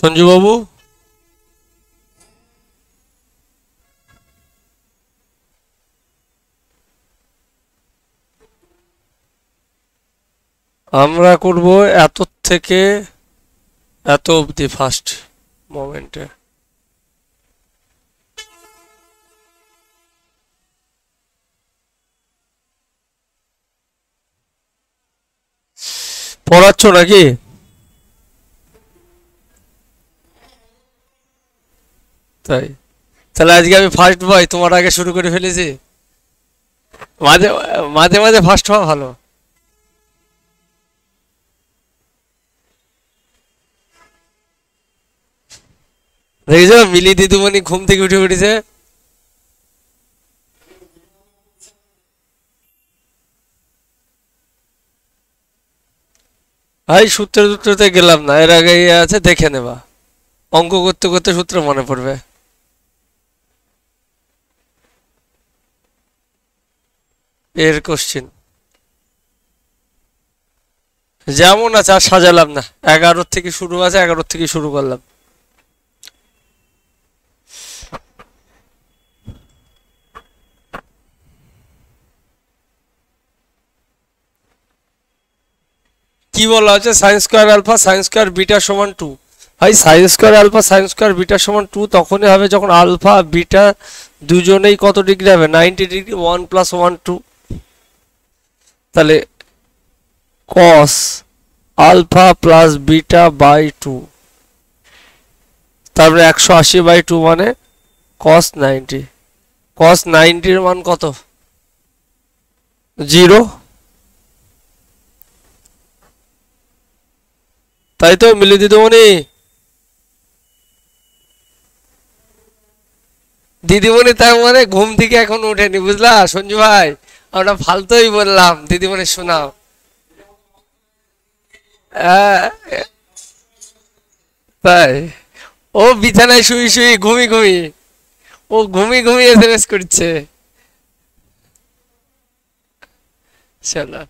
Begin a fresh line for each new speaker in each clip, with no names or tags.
সঞ্জু বাবু, আমরা করব এত থেকে এত অবধি ফার্স্ট মোমেন্টে। পড়াচ্ছ নাকি? তাই? তাহলে আজকে আমি ফার্স্ট বয়, তোমার আগে শুরু করে ফেলেছি। মাঝে মাঝে মাঝে ফার্স্ট হওয়া ভালো। দেখেছো মিলি দিদিমণি ঘুম থেকে উঠে উঠেছে। ভাই সূত্রের সূত্রতে গেলাম না, এর আগে ইয়ে আছে দেখে নেবা। অঙ্ক করতে করতে সূত্র মনে পড়বে। এর কোশ্চিন যেমন আছে আর সাজালাম না। 11 থেকে শুরু আছে, 11 থেকে শুরু করলাম। কি বলা হচ্ছে? Sine square alpha sine square beta সমান 2। ভাই sine square alpha sine square beta সমান 2 তখনই হবে যখন আলফা বিটা দুজনেই কত ডিগ্রি হবে? 90 ডিগ্রি। 1 + 1 2। তাহলে cos alpha plus beta by 2, তারপরে 180/2 মানে কস 90। কস 90 এর মান কত? 0। তাই তো মিলি দিদিমণি? দিদিমণি তার মানে ঘুম থেকে এখন উঠেনি, বুঝলা সঞ্জু ভাই? আমরা ফালতুই বললাম, দিদিমণি শোনাও। আহ, তাই? ও বিছানায় শুই শুই ঘুমি ঘুমি, ও ঘুমি ঘুমি এসএমএস করছে। চলো।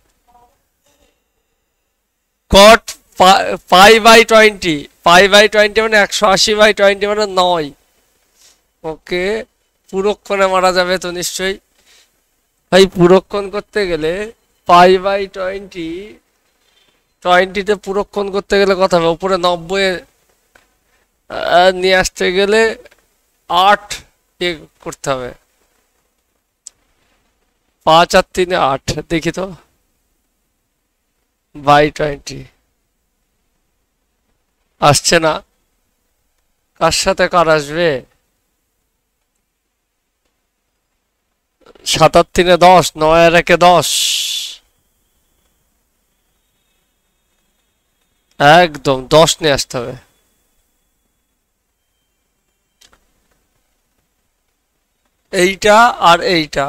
কট পাই/20, পাই/20 মানে 180/20 মানে 9। ওকে, পুরক্ষণে মারা যাবে তো নিশ্চয়ই। ভাই পুরক্ষণ করতে গেলে পাই/20, 20তে পুরক্ষণ করতে গেলে কথা হবে উপরে 90 নিয়ে আসতে গেলে 8 করতে হবে। 5 আর 3 8, দেখি তো। /20 আসছে না। কার সাথে কার আসবে? 7 আর 3 10, 9 আর 1 10। একদম 10 নিয়ে আসতে হবে। এইটা আর এইটা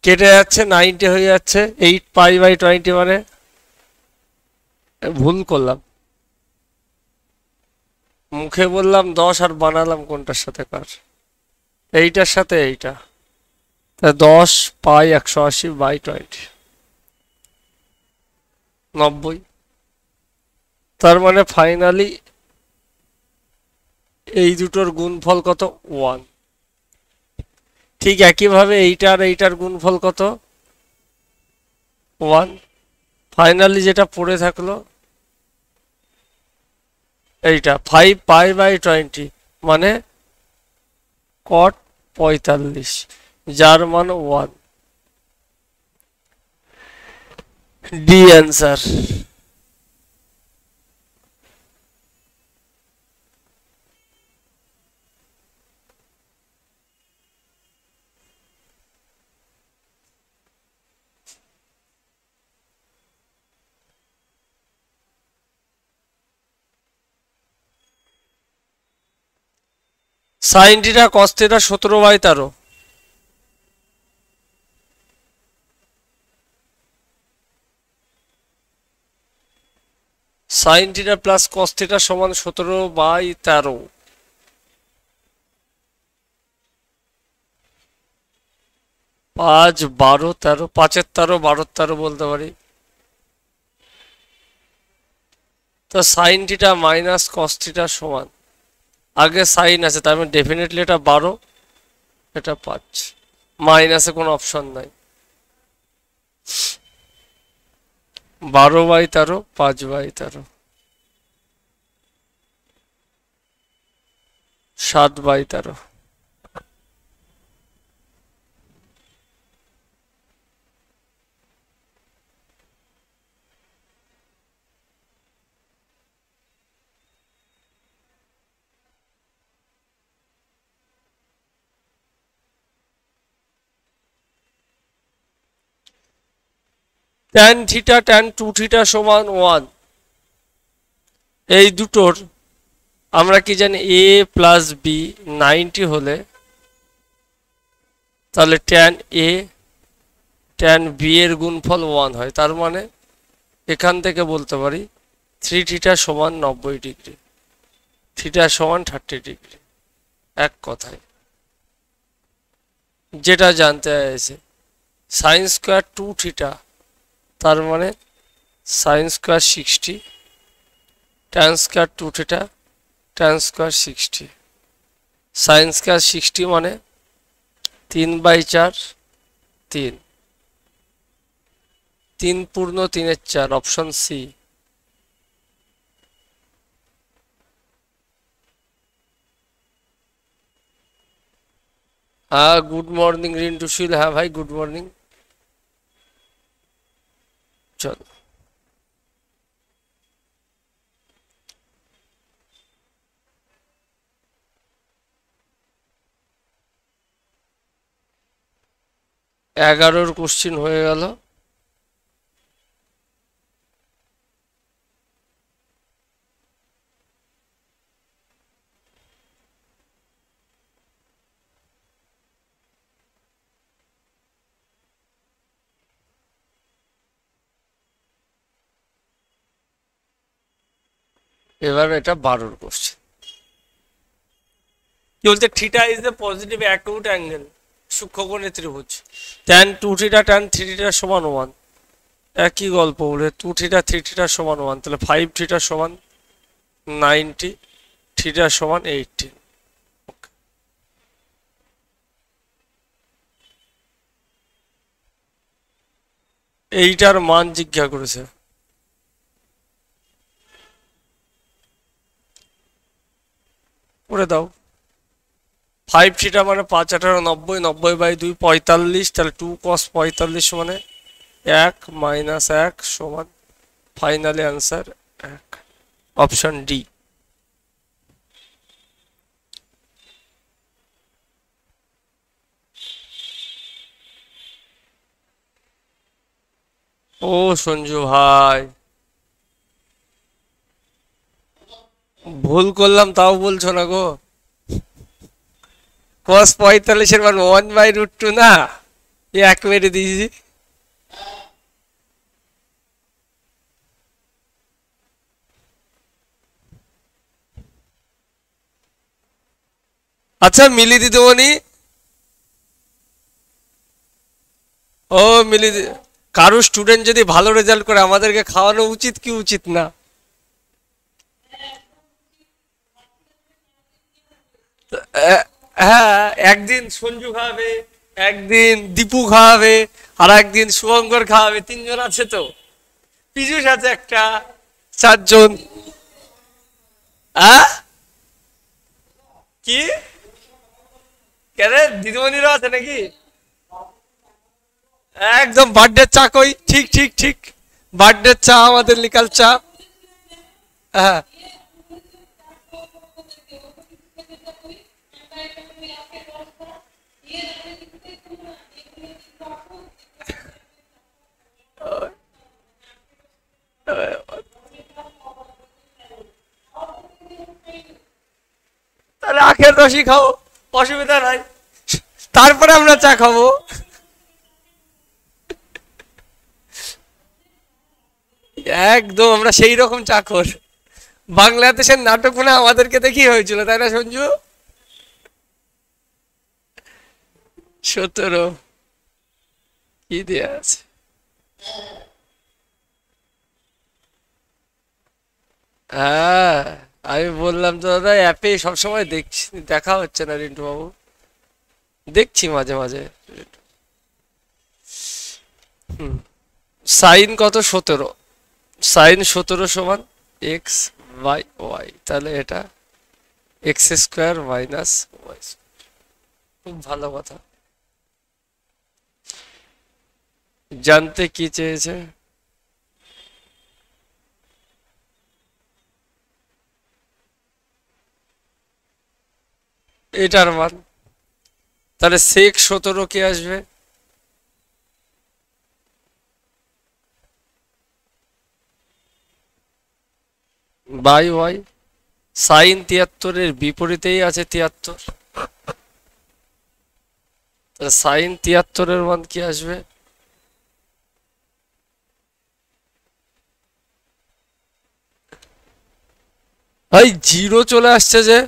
কেটে যাচ্ছে, 90 হয়ে যাচ্ছে। 8 পাই/20 মানে ভুল করলাম, মুখে বললাম 10 আর বানালাম কোনটার সাথে কার? এইটার সাথে এইটা। তা 10 পাই 180/20, 90। তার মানে ফাইনালি এই দুটোর গুণফল কত? 1। ঠিক একইভাবে এইটা আর এইটার গুণফল কত? 1। ফাইনালি যেটা পড়ে থাকলো এইটা 5 পাই/20 মানে কট 45, যার মান 1। D answer. Sign theta cos theta 17/13। Sign theta plus cos theta সমান 17/13। 5 12 13, 5 এর 13 12 এর 13 বলতে পারি। তো sine theta minus cos theta সমান, আগে সাইন আছে তার মানে ডেফিনেটলি এটা 12, এটা 5, মাইনাসে কোনো অপশন নাই। 12/13, 5/13, 7/13। ট্যান থিটা ট্যান 2 থিটা সমান 1, এই দুটোর আমরা কি জানি a প্লাস বি 90 হলে তাহলে ট্যান a ট্যান বি এর গুণফল 1 হয়, তার মানে এখান থেকে বলতে পারি 3 থিটা সমান 90 ডিগ্রি, থিটা সমান 30 ডিগ্রি। এক কথায় যেটা জানতে চাইছে সাইন স্কোয়ার 2 থিটা তার মানে sine square 60, tan square 2 theta tan square 60, sine square 60 মানে 3/4, 3, 3 পূর্ণ 3/4, অপশন সি। হ্যাঁ, গুড মর্নিং রিন্টু শীল। হ্যাঁ ভাই, গুড মর্নিং। চল এগারোর কোশ্চিন হয়ে গেল। এবার এটা 12 কোশ্চেন। কি বলতে, theta is the positive acute angle, সূক্ষ্মকোণের ত্রিভুজ। ট্যান 2 থিটা ট্যান 3 থিটা সমান 1, একই গল্প বলে 2 থিটা 3 থিটা সমান 1, তাহলে 5 থিটা সমান 90, থিটা সমান 18। এইটার মান জিজ্ঞাসা করেছে। করে দাও। 5 থিটা মানে 5 18 90, 90/2 45, তাহলে 2 cos 45 মানে 1 মাইনাস 1 সমান ফাইনালি অ্যান্সার 1, অপশন ডি। ও সঞ্জু ভাই, ভুল করলাম তাও বলছো না গো। cos 45 এর মান 1/√2 না, 1 মেরে দিয়েছি। আচ্ছা মিলি দিদিমণি, ও মিলি কারো স্টুডেন্ট যদি ভালো রেজাল্ট করে আমাদেরকে খাওয়ানো উচিত কি উচিত না? হ্যাঁ, একদিন সঞ্জু খাওয়াবে, একদিন দীপু খাওয়াবে, আর একদিন শুভঙ্কর খাওয়াবে, 3জন আছে তো, পীযুষ আছে একটা, 4জন। কি কেন, দিদিমণিরও আছে নাকি? একদম বার্থডে চা কই, ঠিক ঠিক ঠিক, বার্থডে চা আমাদের লিকাল চা। হ্যাঁ, তাহলে আখের রসই খাও, অসুবিধা নাই, তারপরে আমরা চা খাবো। একদম আমরা সেই রকম চাকর, বাংলাদেশের নাটক মনে হয় আমাদেরকে দেখি হয়েছিল, তাই না সঞ্জু? 17 কি দেয়া আছে? হ্যাঁ, আমি বললাম তো দাদা, অ্যাপে সবসময় দেখছি, দেখা হচ্ছে না রিন্টু বাবু। দেখছি মাঝে মাঝে। হুম। সাইন কত? 17। সাইন 17 সমান এক্স বাই ওয়াই, তাহলে এটা এক্স স্কোয়ার মাইনাস ওয়াই। খুব ভালো কথা। জানতে কি চেয়েছে? এটার মান। তাহলে সেক 17 কে আসবে বাই ওয়াই। সাইন 73-এর বিপরীতেই আছে 73। তাহলে সাইন 73-এর মান কি আসবে? ভাই জিরো চলে আসছে যে।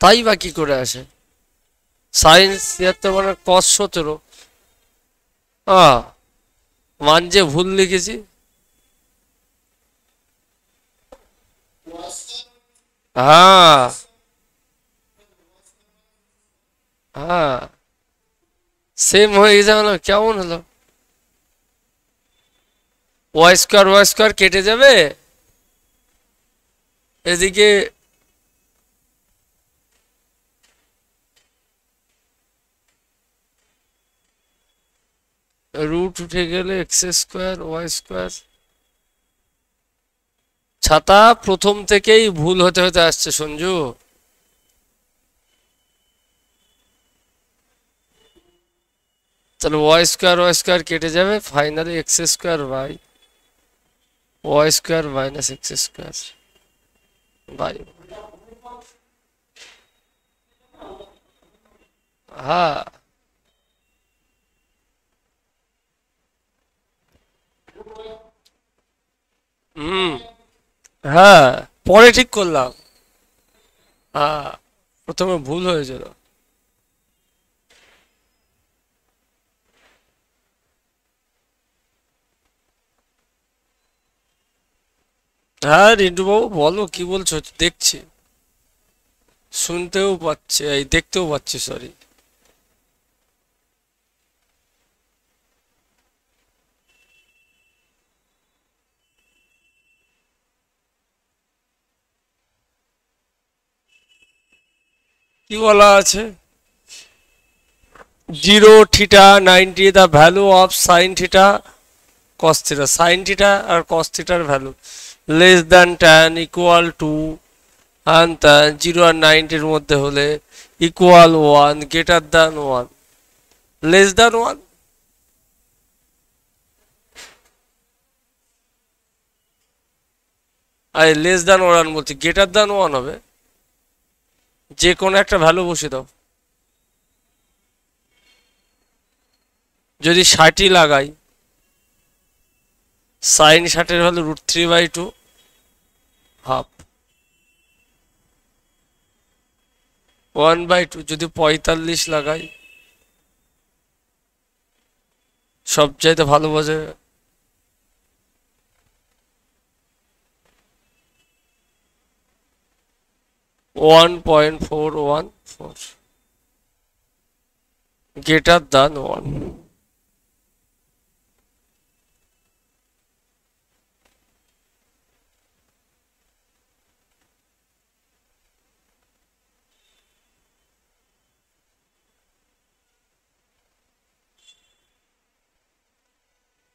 তাই বা কি করে আসে? সাইন 73 মানে কস 17। মান যে ভুল লিখেছি। হ্যাঁ, হ্যাঁ, সেম হয়ে গেছে, হলো কেমন হলো? ওয়াই স্কোয়ার কেটে যাবে। এদিকে রুট উঠে গেলে এক্স স্কোয়ার ওয়াই স্কোয়ার। ছাতা প্রথম থেকেই ভুল হতে হতে আসছে সঞ্জু। তাহলে ওয়াই স্কোয়ার কেটে যাবে, finally X square by Y square minus X square by. হ্যাঁ। হুম। হ্যাঁ, পরে ঠিক করলাম। হ্যাঁ, প্রথমে ভুল হয়েছিল। হ্যাঁ রিন্টু বাবু বলো, কি বলছো দেখছি। শুনতেও পাচ্ছি, এই দেখতেও পাচ্ছি, সরি। কি বলা আছে? 0 θ 90 the value of sine theta cos theta. Sine theta আর কস থিটার value less than tan equal to and tan 0 আর 90-এর মধ্যে হলে equal 1 greater than 1 less than 1। আর লেস দ্যান 1 বলছি, গ্রেটার দ্যান 1 হবে। যে কোনো একটা ভ্যালু বসে দাও। যদি 60 লাগাই, সাইন 60-এর ভ্যালু √3/2 হাফ 1/2। যদি 45 লাগাই, সবচাইতে ভালো বোঝে। 1.414 greater than 1।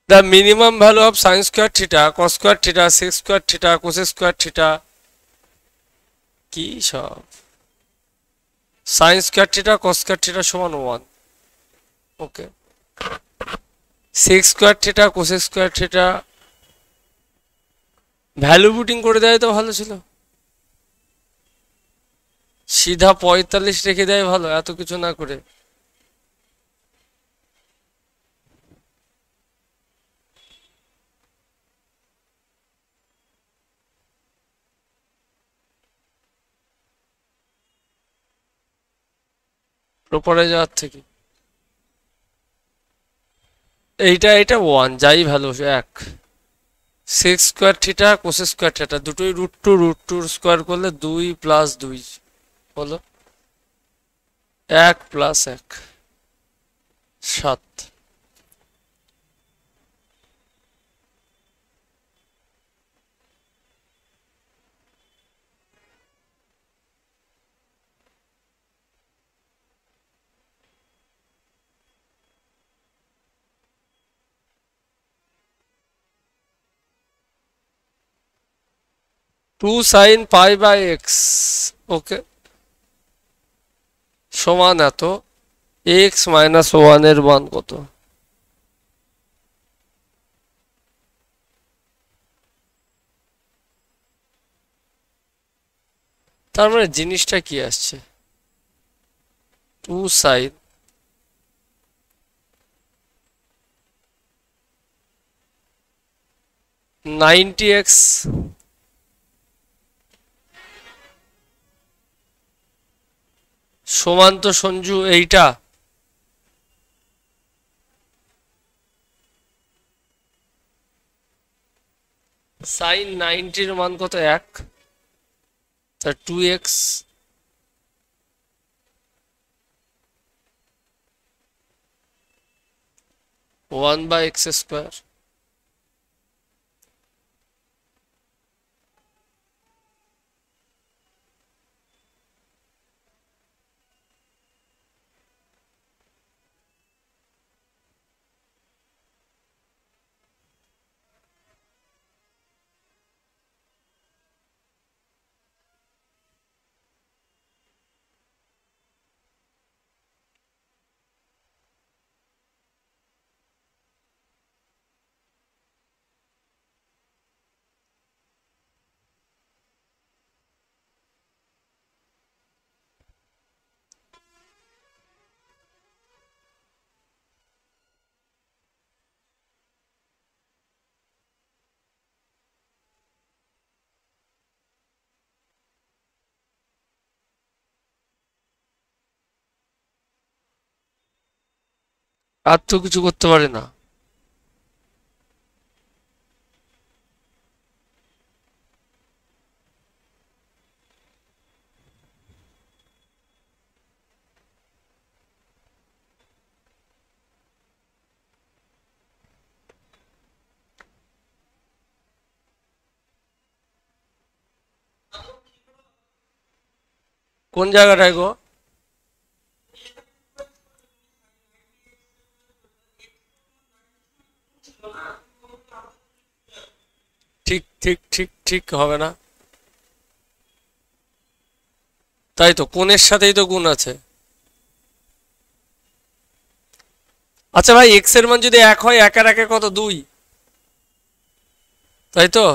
The minimum value of sin square theta, cos square theta, sec square theta, cos square theta কি সব? sin square theta cos square theta সমান 1। ওকে। sec square theta cos square theta value booting করে দেয় তো ভালো ছিল। সিধা 45 রেখে দেয় ভালো, এত কিছু না করে। প্রপারে যাওয়ার থেকে এটা 1 যাই value 1 6 square theta cos square theta দুটোই √2 স্কোয়ার করলে 2 + 2 হলো 1 + 1 7 2 sin π/x ওকে সমান এত x - 1 এর মান কত তার মানে জিনিসটা কি আসছে 2 sin 90x সমান তো সঞ্জু এইটা sin 90 এর মান কত 1 তা 2x 1/x²। আর তো কিছু করতে পারে না কোন জায়গাটায় গো ঠিক ঠিক ঠিক ঠিক হবে না তাই তো কোণের সাথেই তো গুণ আছে আচ্ছা ভাই x এর মান যদি 1 হয় 1 আর 1 কত 2 তাই তো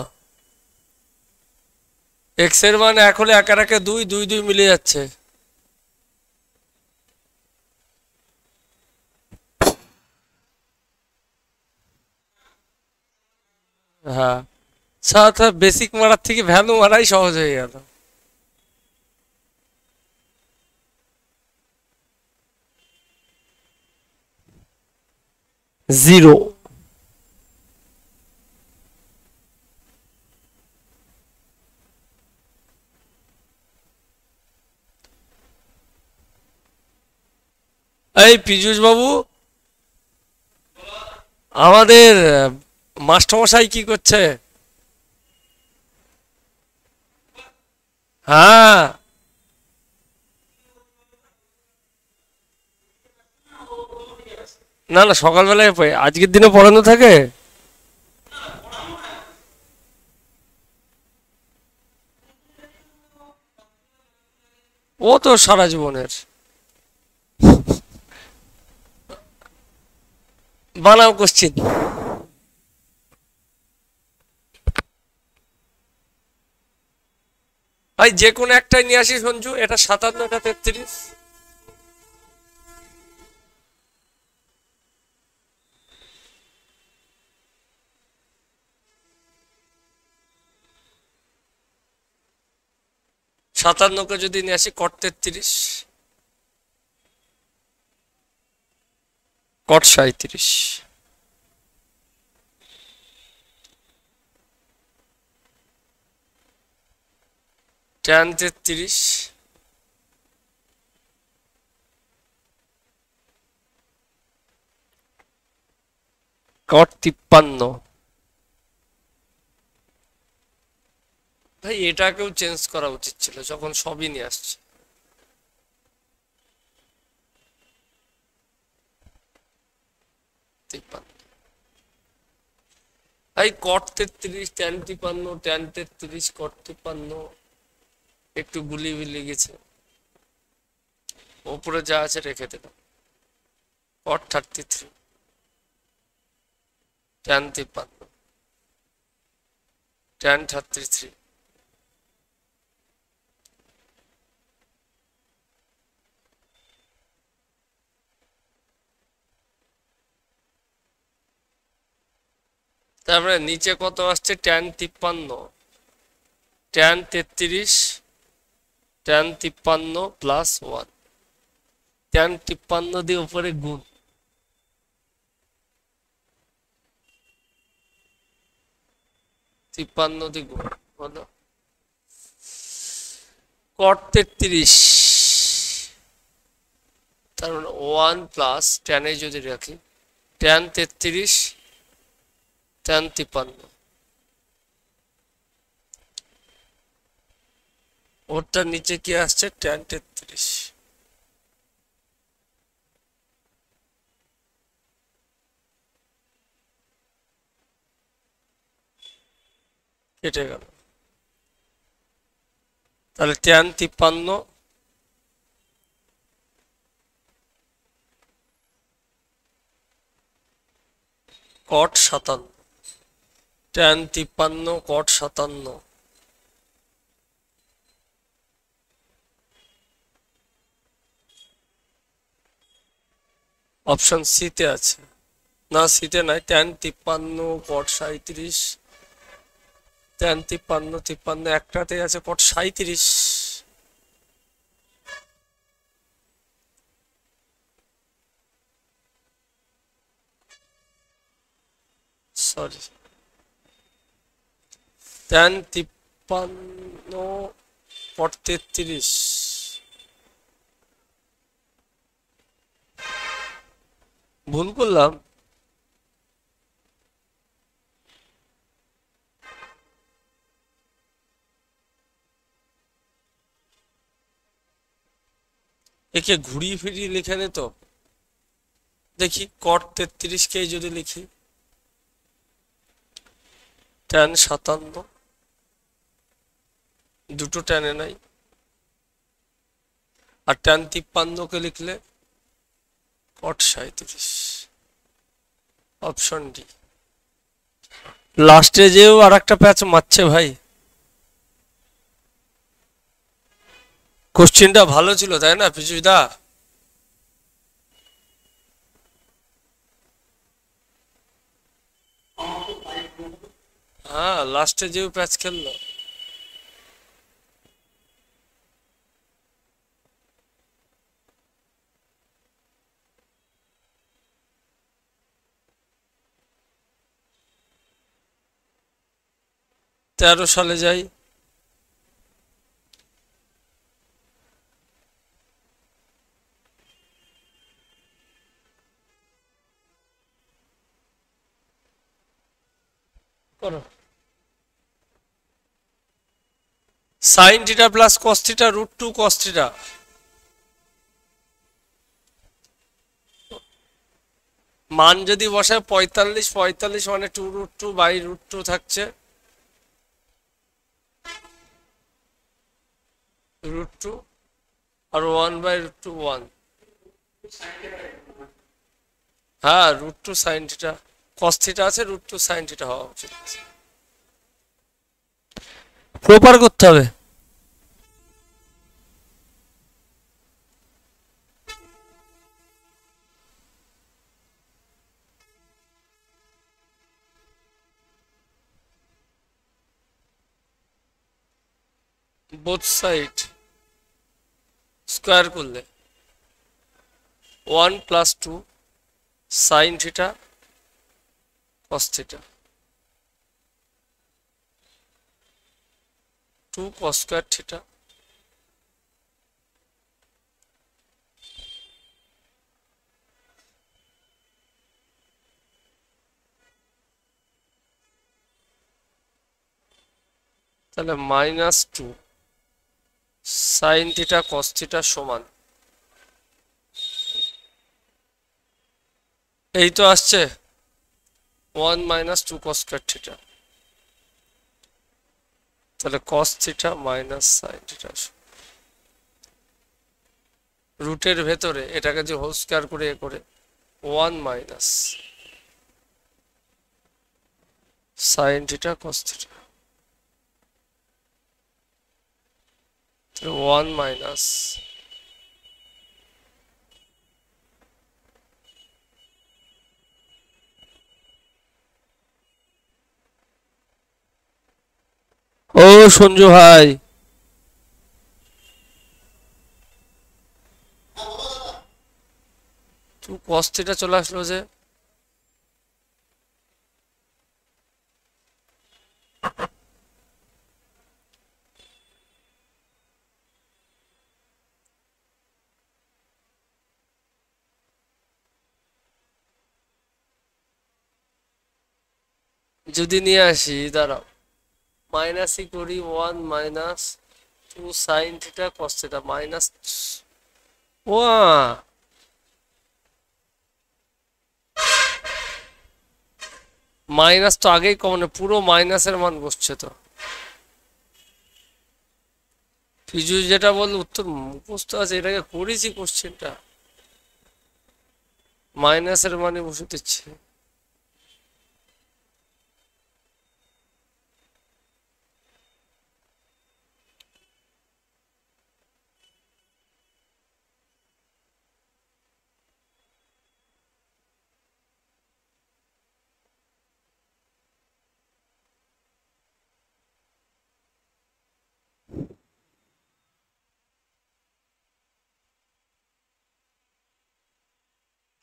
x এর মান 1 হলে 1 আর 1 2 2 2 মিলে যাচ্ছে হ্যাঁ সাথে বেসিক মারার থেকে ভ্যালু মারাই সহজ হয়ে গেল জিরো এই পীযূষ বাবু আমাদের মাস্টারমশাই কি করছে হ্যাঁ না না সকালবেলায় আজকের দিনে পড়ানো থাকে ও তো সারা জীবনের বানাও কোশ্চিন ভাই যে কোনো একটাই নিয়ে আসি সঞ্জু এটা 57 এটা 33 57 কে যদি নিয়ে আসি cot 33 কট 37, ট্যান 33, কট 53। ভাই এটাকেও চেঞ্জ করা উচিত ছিল যখন সবই নিয়ে আসছে। ভাই কট 33, ট্যান 53, ট্যান 33, কট 53 একটু গুলি বিলি গেছে, ওপরে যা আছে রেখে দিলাম। কট 33, ট্যান 53, ট্যান 33, তারপরে নিচে কত আসছে? Tan 53, tan 33, tan 53 plus 1, tan 53 দিয়ে উপরে গুণ, তিপ্পান্ন দিয়ে গুণ হলো কট 33, তার মানে 1 প্লাস ট্যানে যদি রাখি ট্যান 33, ট্যান 53, ওরটার নিচে কি আসছে? ট্যান 33, কেটে গেল। তাহলে ট্যান 53 কট 57, ট্যান 53 কট 57, অপশন সিতে আছে না? সিতে নাই, ট্যান 53 কট 37, ট্যান 53 53 একটাতে আছে কট 37, সরি, ট্যান 53 কট 33, ভুল করলাম। একে ঘুরিয়ে ফিরিয়ে লিখে নে তো দেখি। কট 33 কে যদি লিখি ট্যান 57, দুটো ট্যানে নাই, আর ট্যান 53 কে লিখলে কট 37, অপশন ডি। লাস্টে যেও আর একটা প্যাচ মারছে ভাই। কোশ্চেনটা ভালো ছিল তাই না পিজুদা? হ্যাঁ, লাস্টে যেও প্যাচ খেললো। তেরো সালে যাই, করো। Sine theta plus cos theta root 2 cos theta, মান যদি বসায় 45, 45 মানে 2√2 বাই √2 থাকছে √2, আর 1 বাই √2 1। হ্যাঁ, √2 সাইন থিটা, কস থিটা আছে, √2 সাইন থিটা হওয়া উচিত। প্রপার করতে হবে। বোথ সাইড স্কোয়ার করলে 1 plus 2 sign theta cos theta 2 cos square theta তাহলে -2 সাইন থিটা কস থিটা সমান এই তো আসছে 1 - 2 cos স্কয়ার থিটা তাহলে cos থিটা মাইনাস সাইন থিটা রুটের ভেতরে এটাকে যে হোল স্কয়ার করে 1 minus sine theta cos theta 1 minus ও সঞ্জু ভাই তুই cos থিটা চলে আসলো যে যদি নিয়ে আসি দাঁড়াও মাইনাসই করি 1 - 2 সাইন থিটা cos থিটা মাইনাস ওয়া মাইনাস তো আগেই কমন পুরো মাইনাসের মান বসছে তো পিজু যেটা বলল উত্তর মুখস্থ আছে এটাকে করেছি কোশ্চেনটা মাইনাসের মানে বসে দিচ্ছে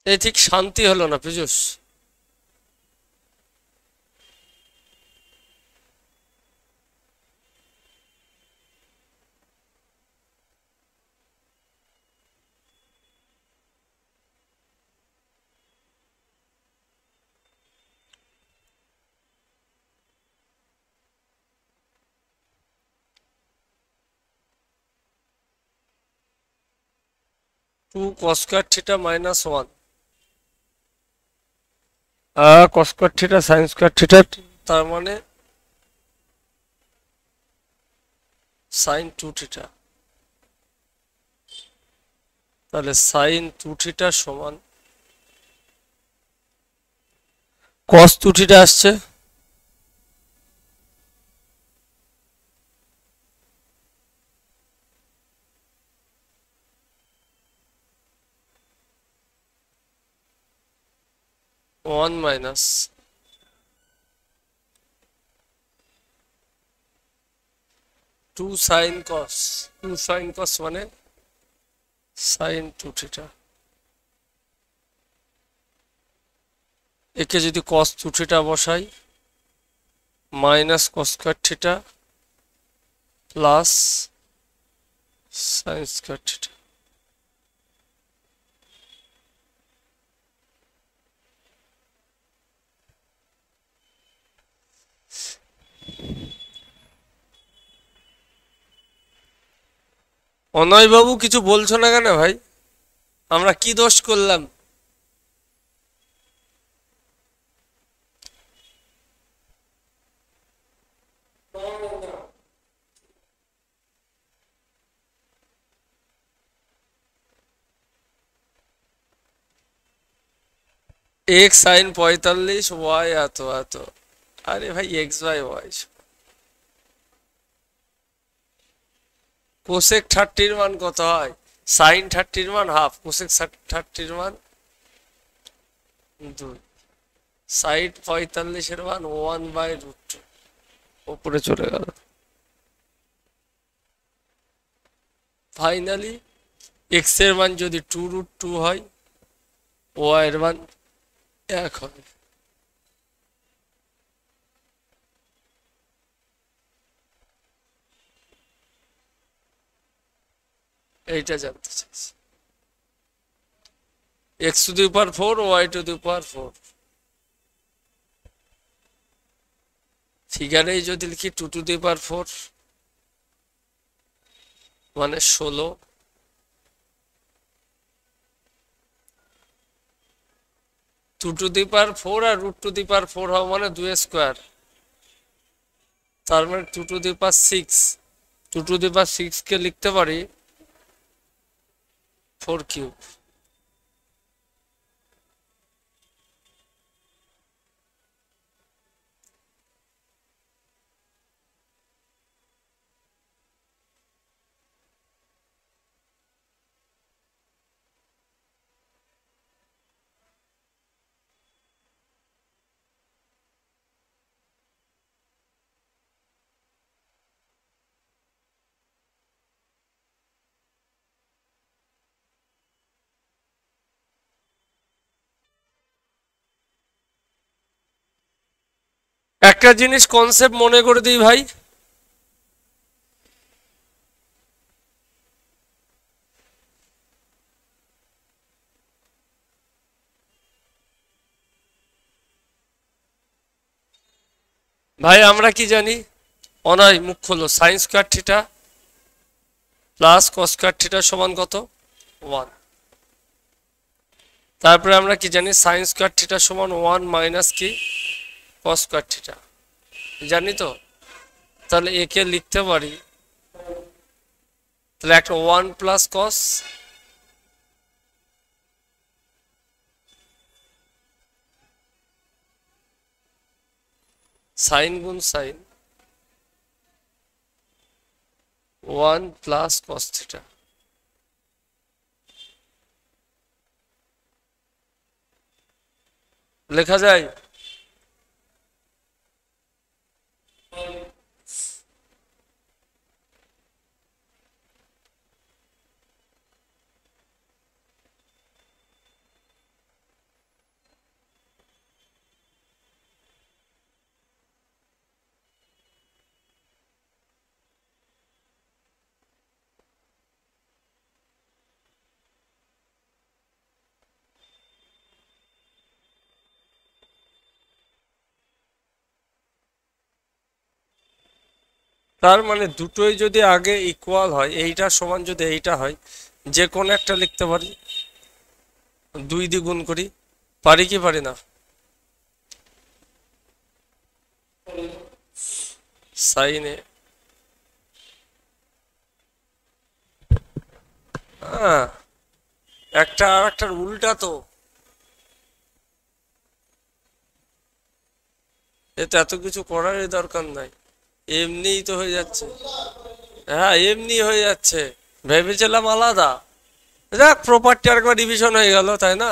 এই ঠিক শান্তি হলো না Piyush 2 cos square theta minus 1 cos square theta sin square theta তার মানে sin 2 থিটা তাহলে sin 2 থিটা সমান cos 2 থিটা আসছে one minus two sine cos মানে সাইন 2 থিটা একে যদি cos 2 থিটা বসাই minus cos square theta plus sine square theta Anoy বাবু কিছু বলছো না কেন ভাই আমরা কি দোষ করলাম x sin 45 y এত এত আরে ভাই x বাই y কোসেক 30 এর মান কত হয় sin 30 এর মান হাফ কোসেক 30 এর মান 2 sin 45 এর মান 1/√2 উপরে চলে গেল ফাইনালি x এর মান যদি 2√2 হয় y এর মান এক হবে। এইটা জানতে চাইছি। X to the power 4 Y to the power 4, ফিগারেই যদি লিখি 2 টু দি পাওয়ার 4 মানে 16, 2 টু দি পাওয়ার 4 আর রুট টু দি পাওয়ার 4 হওয়া মানে 2 স্কোয়ার, তার মানে 2 to the power 6, 2 to the পাওয়ার 6 কে লিখতে পারি 4 কিউব। একটা জিনিস কনসেপ্ট মনে করে দিই ভাই, ভাই আমরা কি জানি, অনাই মুখ খোলো, sine square theta plus cos square theta সমান কত 1। তারপরে আমরা কি জানি, সাইন স্কোয়ার থিটা সমান 1 মাইনাস কি কস স্কোয়ার থিটা, জানি তো। তাহলে একে লিখতে পারি, তাহলে একটা 1 প্লাস কস সাইন গুণ সাইন 1 প্লাস কস থিটা, লেখা যায়। তার মানে দুটোই যদি আগে ইকুয়াল হয়, এইটা সমান যদি এইটা হয়, যে কোনো একটা লিখতে পারি, 2 দিয়ে গুণ করি, পারি কি পারি না, সাইনে হ্যাঁ, একটা আর একটার উল্টা তো, এতে এত কিছু করারই দরকার নাই, এমনিই তো হয়ে যাচ্ছে। হ্যাঁ এমনি হয়ে যাচ্ছে, ভেবেছিলাম আলাদা, দেখ প্রপার্টি আর একবার ডিভিশন হয়ে গেল, তাই না।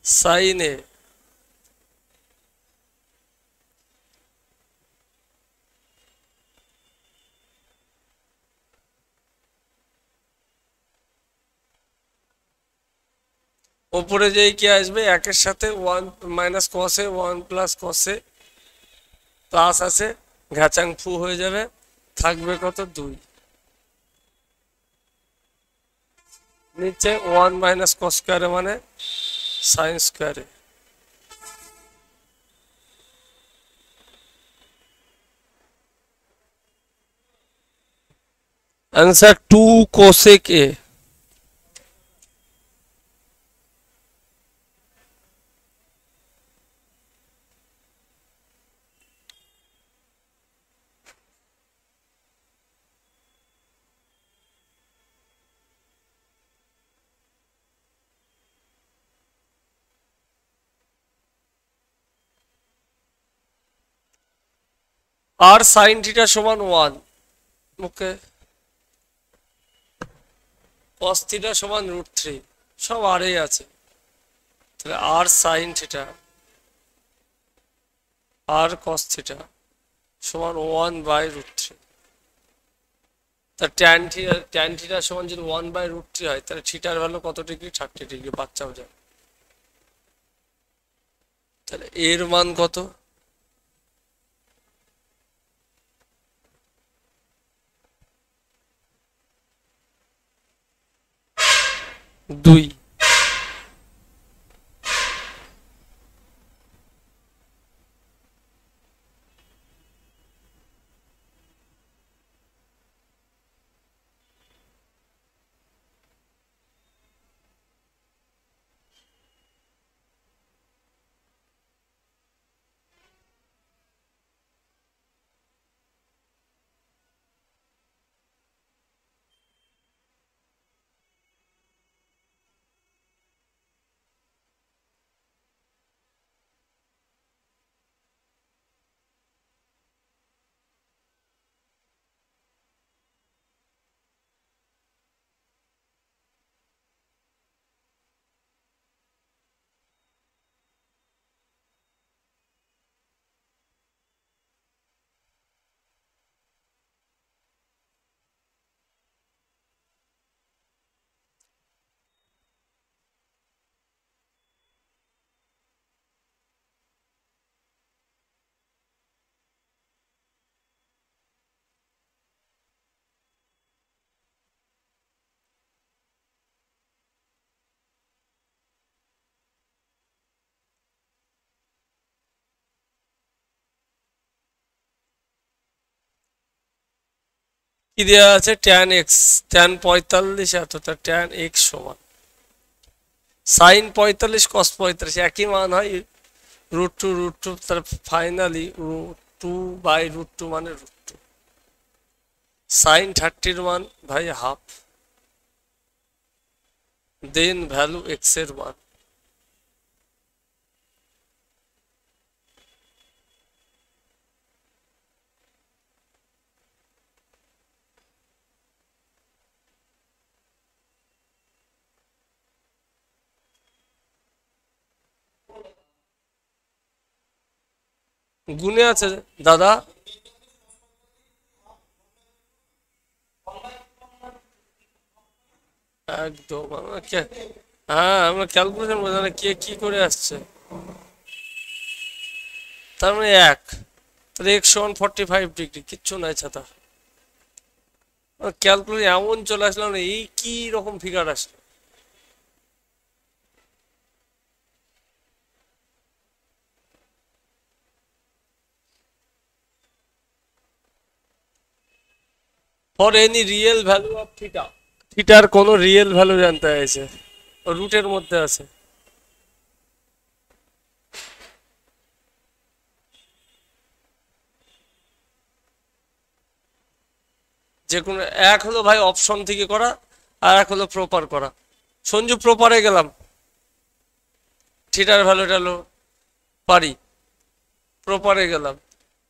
সাইনে ওপরে যেই কি আসবে, একের সাথে 1 মাইনাস কসে 1 প্লাস কসে প্লাস আছে, ঘ্যাচাং ফু হয়ে যাবে, থাকবে কত 2, নিচে 1 মাইনাস কস স্কোয়ারে মানে সাইন স্কোয়ারে। Answer 2 cosec A. আর সাইন থিটা সমান 1, ওকে, কস থিটা সমান √3, সব আরই আছে, তাহলে আর সাইন থিটা আর কস থিটা সমান 1/√3। তা ট্যান থিটা সমান যদি 1/√3 হয় তাহলে থিটার ভ্যালু কত ডিগ্রি? 30 ডিগ্রি, বাচ্চাও যায়। তাহলে এর মান কত? 2। কি দেওয়া আছে? ট্যান এক্স, ট্যান 45 এত, তার ট্যান এক্স সমান সাইন 45 কস 45, একই মান হয় √2 তার ফাইনালি √2/√2 মানে √2। সাইন 30 মান ভাই হাফ, দেন ভ্যালু এক্স এর মান। গুণে আছে দাদা? একদম হ্যাঁ, আমরা ক্যালকুলেশন বোঝা না কে কি করে আসছে। তার মানে এক, তাহলে এক্স সমান 45 ডিগ্রি, কিচ্ছু নাই ছাতা। ক্যালকুলেশন এমন চলে আসলাম না, এই কি রকম ফিগার আসলো। For any real value of theta, থিটার কোনো রিয়েল ভ্যালু জানতে চাইছে, রুটের মধ্যে আছে। যে কোনো এক হলো ভাই অপশন থেকে করা, আর এক হলো প্রপার করা। সঞ্জু প্রপারে গেলাম, থিটার ভ্যালুটা হলো পারি, প্রপারে গেলাম।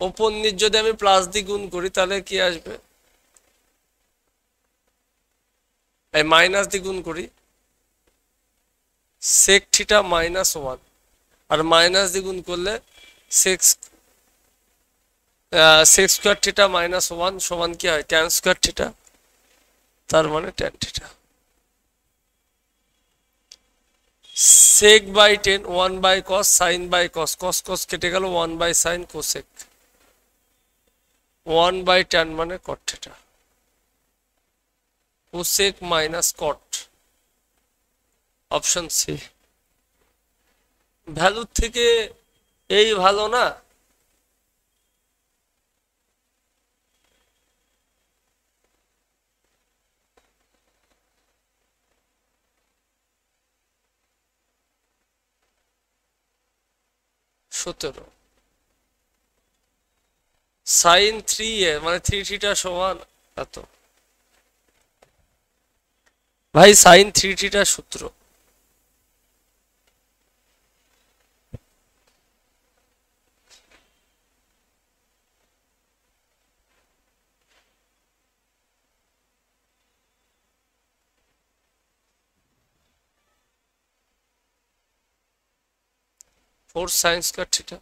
ওপর নিচ যদি আমি প্লাস দিয়ে গুণ করি তাহলে কি আসবে? এই মাইনাস দিয়ে গুণ করি, সেক থিটা -1, আর মাইনাস দিয়ে গুণ করলে সেক্স স্কোয়ার থিটা -1 সমান কি হয়? ট্যান স্কোয়ার থিটা, তার মানে tan theta. sec/10 1/cos sin/cos, cos cos কেটে গেল 1/sin cosec, 1/tan মানে cot theta, cosec minus cot, option C. ভ্যালুর থেকে এই ভালো না? সতেরো সাইন 3 মানে 3 থিটা সমান এত। ভাই সাইন 3 থিটা সূত্র, ফোর সাইন স্কোয়ার থিটা।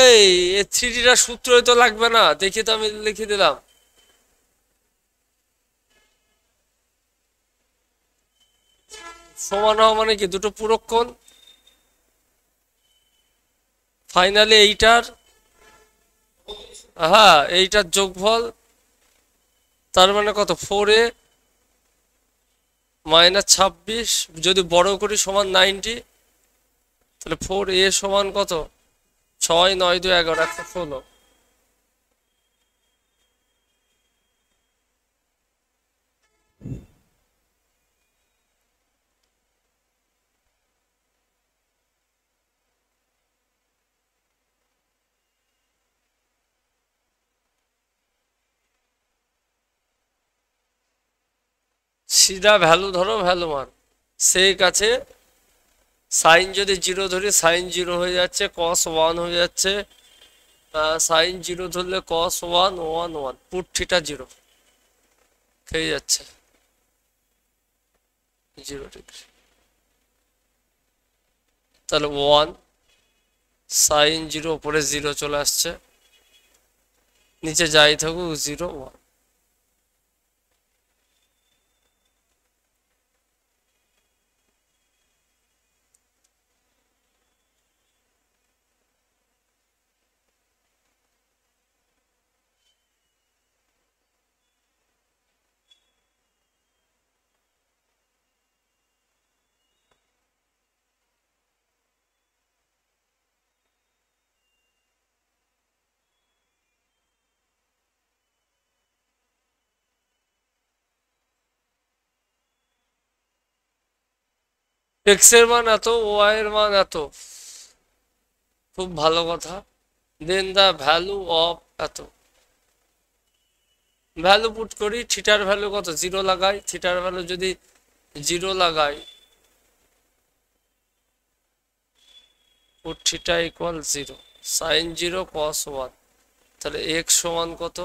এই থ্রিডিটা সূত্রই তো লাগবে না, দেখি তো আমি লিখে দিলাম। সমান হওয়া মানে কি দুটো পূরক কোণ, ফাইনালি এইটার, হ্যাঁ এইটার যোগফল, তার মানে কত 4a মাইনাস 26, যদি বড় করি সমান 90, তাহলে 4a সমান কত 6 9 2 11 116। সিধা ভ্যালু ধরো, ভ্যালু মান সেই কাছে, সাইন যদি 0 ধরি সাইন 0 হয়ে যাচ্ছে, কস 1 হয়ে যাচ্ছে, সাইন 0 ধরলে কস 1 1 1, পুট থিটা 0 খেয়ে যাচ্ছে 0 ডিগ্রি, তাহলে 1 সাইন 0 উপরে 0 চলে আসছে, নিচে যাই থাকুক 0 1। এক্স এর মান এত, ওয়াই এর মান এত, খুব ভালো কথা। দেন দা ভ্যালু অফ এত, ভ্যালু পুট করি, থিটার ভ্যালু কত 0 লাগাই, থিটার ভ্যালু যদি 0 লাগাই, পুট থিটা ইকুয়াল 0, সাইন 0 কস 1, তাহলে এক্স সমান কত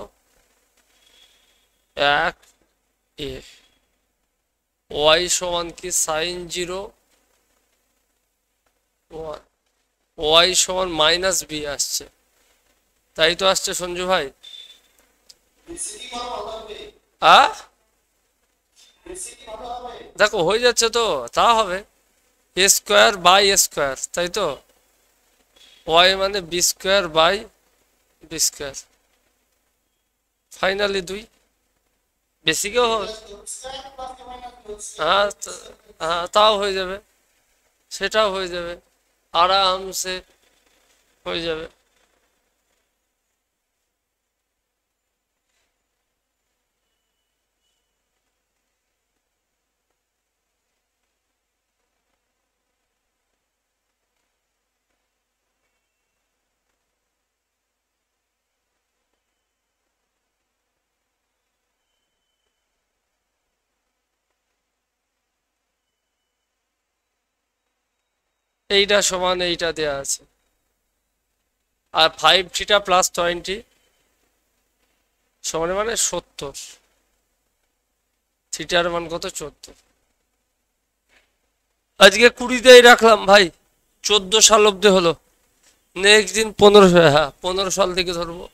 1 এ, ওয়াই সমান কি সাইন 0 1, ওয়াই সমান মাইনাস বি আসছে, তাই তো আসছে সঞ্জু ভাই? দেখো হয়ে যাচ্ছে তো, তা হবে A square by A square, তাই তো, ওয়াই মানে B square by B square, finally 2, বেসিকেও হ্যাঁ হ্যাঁ তাও হয়ে যাবে, সেটাও হয়ে যাবে, আরামসে হয়ে যাবে। এইটা সমান এইটা দেয়া আছে, আর 5 থিটা প্লাস 20 সমান মানে 70, থিটার মান কত 14। আজকে 20তেই রাখলাম ভাই, 14 সাল অব্দি হলো, নেক্সট দিন 15, হ্যাঁ 15 সাল থেকে ধরবো।